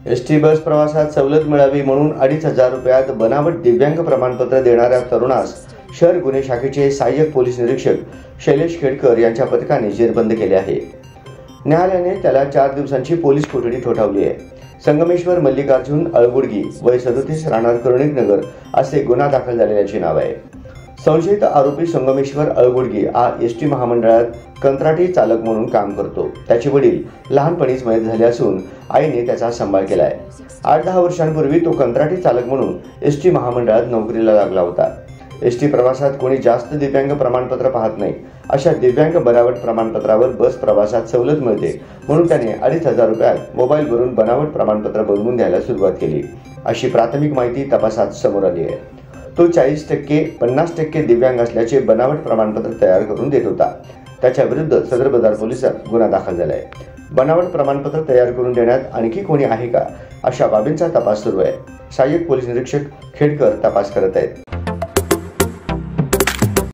ST bus प्रवासात सवलत मिळावी म्हणून 2,500 रुपयात बनावट दिव्यांग प्रमाणपत्र देणाऱ्या तरुणास शहर गुन्हे शाखेचे सहाय्यक पोलीस निरीक्षक शैलेश खेडकर यांच्या पथकाने जेरबंद केले आहे। न्यायालयाने त्याला 4 दिवसांची पोलीस कोठडी ठोठावली आहे। संगमेश्वर मल्लिकार्जुन अळगुडगी वय 37 राहणार कर्णिक नगर असे गुन्हा दाखल झालेल्याचे नाव आहे। संशयित आरोपी संगमेश्वर अळगुडगी हा एसटी महामंडळात कंत्राटी चालक म्हणून काम करतो। त्याचे वडील लहानपणीच मयत झाले असून आईने त्याचा सांभाळ केला आहे। 8-10 वर्षांपूर्वी तो कंत्राटी चालक म्हणून एसटी महामंडळात नोकरीला लागला होता। एसटी प्रवासात कोणी जास्त दिव्यांग प्रमाणपत्र पाहत नाही। अशा दिव्यांग बनावट प्रमाणपत्रावर बस प्रवासात सवलत मिळते म्हणून त्याने 2,500 रुपयात मोबाईलवरून बनावट प्रमाणपत्र बनवून द्यायला सुरुवात केली, अशी प्राथमिक माहिती तपासात समोर आली आहे। तो 40%, 50% दिव्यांग असल्याचे बनावट प्रमाणपत्र तयार करून देत होता। त्याच्या विरुद्ध सदर बाजार पोलिसात गुन्हा दाखल झाला आहे। बनावट प्रमाणपत्र तयार करून देण्यात आणखी कोणी आहे का, अशा बाबींचा तपास सुरू आहे। सहाय्यक पोलीस निरीक्षक खेडकर तपास करत आहेत।